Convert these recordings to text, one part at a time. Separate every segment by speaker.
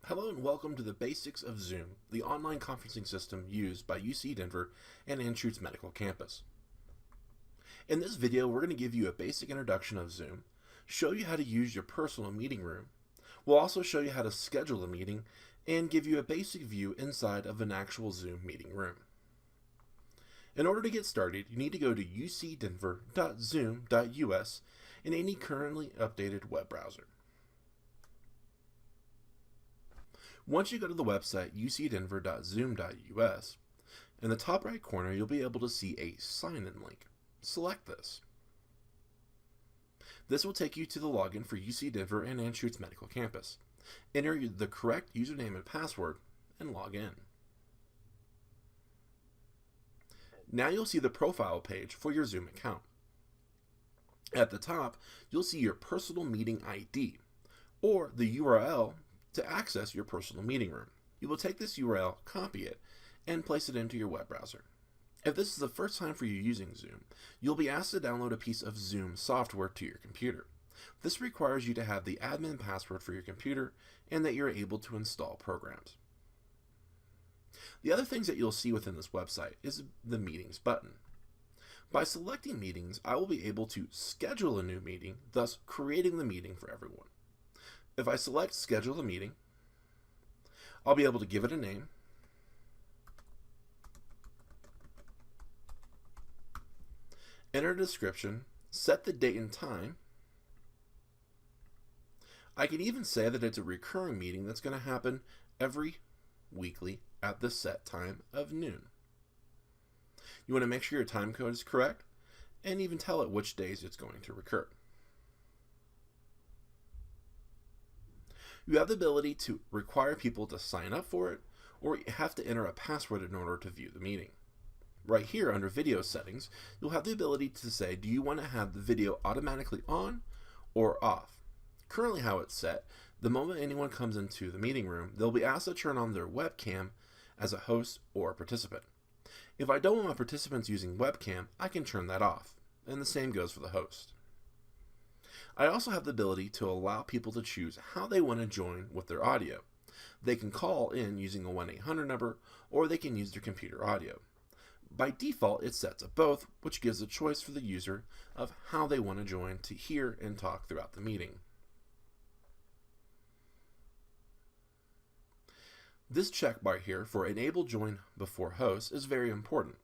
Speaker 1: Hello and welcome to the basics of Zoom, the online conferencing system used by UC Denver and Anschutz Medical Campus. In this video, we're going to give you a basic introduction of Zoom, show you how to use your personal meeting room. We'll also show you how to schedule a meeting and give you a basic view inside of an actual Zoom meeting room. In order to get started, you need to go to ucdenver.zoom.us in any currently updated web browser. Once you go to the website ucdenver.zoom.us, in the top right corner you'll be able to see a sign-in link. Select this. This will take you to the login for UC Denver and Anschutz Medical Campus. Enter the correct username and password and log in. Now you'll see the profile page for your Zoom account. At the top, you'll see your personal meeting ID, or the URL to access your personal meeting room. You will take this URL, copy it, and place it into your web browser. If this is the first time for you using Zoom, you'll be asked to download a piece of Zoom software to your computer. This requires you to have the admin password for your computer and that you're able to install programs. The other things that you'll see within this website is the Meetings button. By selecting Meetings, I will be able to schedule a new meeting, thus creating the meeting for everyone. If I select Schedule a Meeting, I'll be able to give it a name, enter a description, set the date and time. I can even say that it's a recurring meeting that's going to happen every weekly at the set time of noon. You want to make sure your time code is correct and even tell it which days it's going to recur. You have the ability to require people to sign up for it, or you have to enter a password in order to view the meeting. Right here under video settings, you'll have the ability to say, do you want to have the video automatically on or off? Currently how it's set, the moment anyone comes into the meeting room, they'll be asked to turn on their webcam as a host or a participant. If I don't want my participants using webcam, I can turn that off, and the same goes for the host. I also have the ability to allow people to choose how they want to join with their audio. They can call in using a 1-800 number, or they can use their computer audio. By default, it's set to both, which gives a choice for the user of how they want to join to hear and talk throughout the meeting. This checkbar here for Enable Join Before Host is very important.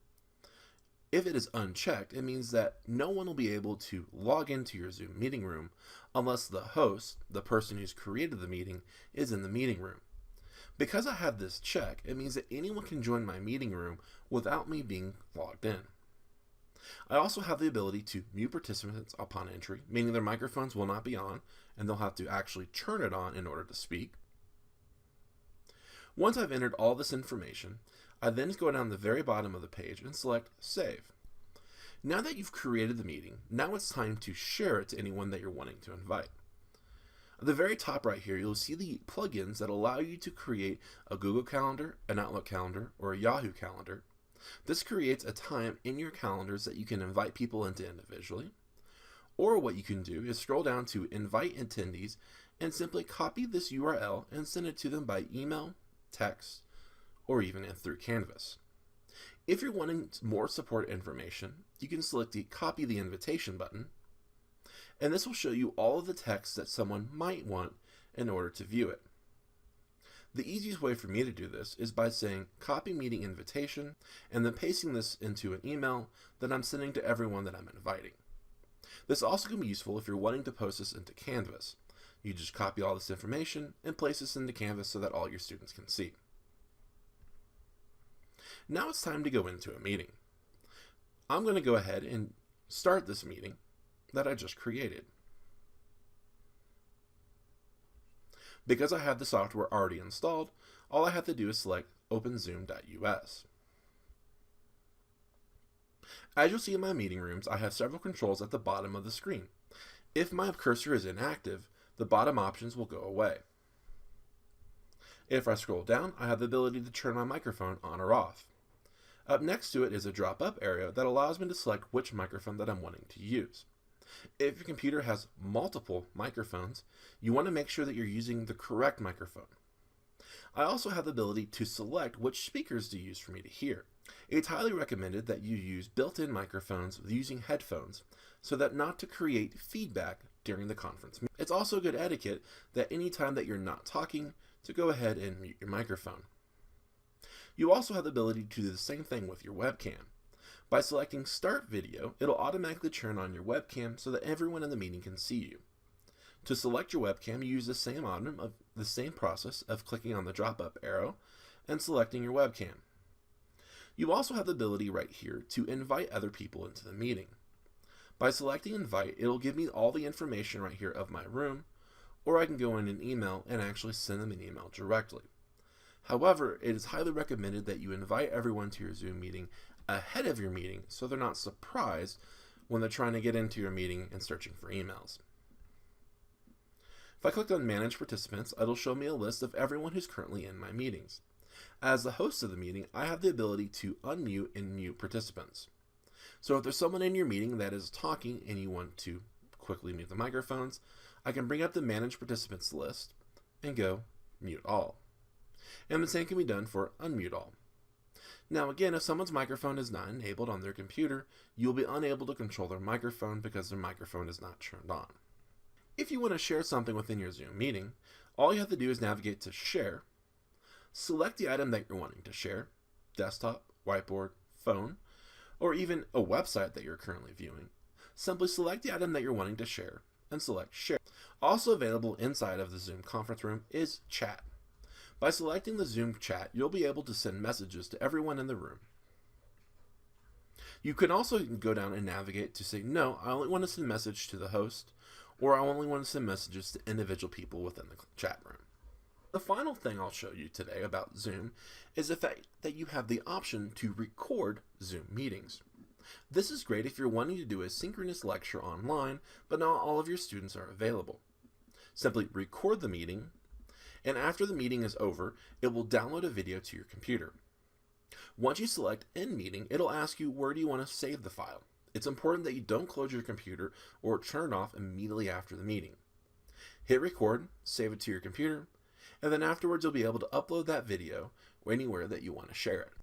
Speaker 1: If it is unchecked, it means that no one will be able to log into your Zoom meeting room unless the host, the person who's created the meeting, is in the meeting room. Because I have this check, it means that anyone can join my meeting room without me being logged in. I also have the ability to mute participants upon entry, meaning their microphones will not be on and they'll have to actually turn it on in order to speak. Once I've entered all this information, I then go down the very bottom of the page and select Save. Now that you've created the meeting, now it's time to share it to anyone that you're wanting to invite. At the very top right here, you'll see the plugins that allow you to create a Google Calendar, an Outlook Calendar, or a Yahoo Calendar. This creates a time in your calendars that you can invite people into individually. Or what you can do is scroll down to Invite Attendees and simply copy this URL and send it to them by email, text, or even through Canvas. If you're wanting more support information, you can select the Copy the Invitation button, and this will show you all of the text that someone might want in order to view it. The easiest way for me to do this is by saying Copy Meeting Invitation and then pasting this into an email that I'm sending to everyone that I'm inviting. This also can be useful if you're wanting to post this into Canvas. You just copy all this information and place this into Canvas so that all your students can see. Now it's time to go into a meeting. I'm going to go ahead and start this meeting that I just created. Because I have the software already installed, all I have to do is select OpenZoom.us. As you'll see in my meeting rooms, I have several controls at the bottom of the screen. If my cursor is inactive, the bottom options will go away. If I scroll down, I have the ability to turn my microphone on or off. Up next to it is a drop-up area that allows me to select which microphone that I'm wanting to use. If your computer has multiple microphones, you want to make sure that you're using the correct microphone. I also have the ability to select which speakers to use for me to hear. It's highly recommended that you use built-in microphones using headphones so that not to create feedback during the conference. It's also good etiquette that any time that you're not talking to go ahead and mute your microphone. You also have the ability to do the same thing with your webcam. By selecting Start Video, it'll automatically turn on your webcam so that everyone in the meeting can see you. To select your webcam, you use the same process of clicking on the drop-up arrow and selecting your webcam. You also have the ability right here to invite other people into the meeting. By selecting Invite, it'll give me all the information right here of my room, or I can go in an email and actually send them an email directly. However, it is highly recommended that you invite everyone to your Zoom meeting ahead of your meeting so they're not surprised when they're trying to get into your meeting and searching for emails. If I click on Manage Participants, it'll show me a list of everyone who's currently in my meetings. As the host of the meeting, I have the ability to unmute and mute participants. So if there's someone in your meeting that is talking and you want to quickly mute the microphones, I can bring up the Manage Participants list and go Mute All. And the same can be done for Unmute All. Now again, if someone's microphone is not enabled on their computer, you'll be unable to control their microphone because their microphone is not turned on. If you want to share something within your Zoom meeting, all you have to do is navigate to Share, select the item that you're wanting to share, desktop, whiteboard, phone, or even a website that you're currently viewing. Simply select the item that you're wanting to share and select Share. Also available inside of the Zoom conference room is Chat. By selecting the Zoom chat, you'll be able to send messages to everyone in the room. You can also go down and navigate to say, no, I only want to send a message to the host, or I only want to send messages to individual people within the chat room. The final thing I'll show you today about Zoom is the fact that you have the option to record Zoom meetings. This is great if you're wanting to do a synchronous lecture online, but not all of your students are available. Simply record the meeting, and after the meeting is over, it will download a video to your computer. Once you select End Meeting, it'll ask you where do you want to save the file. It's important that you don't close your computer or turn it off immediately after the meeting. Hit record, save it to your computer, and then afterwards you'll be able to upload that video anywhere that you want to share it.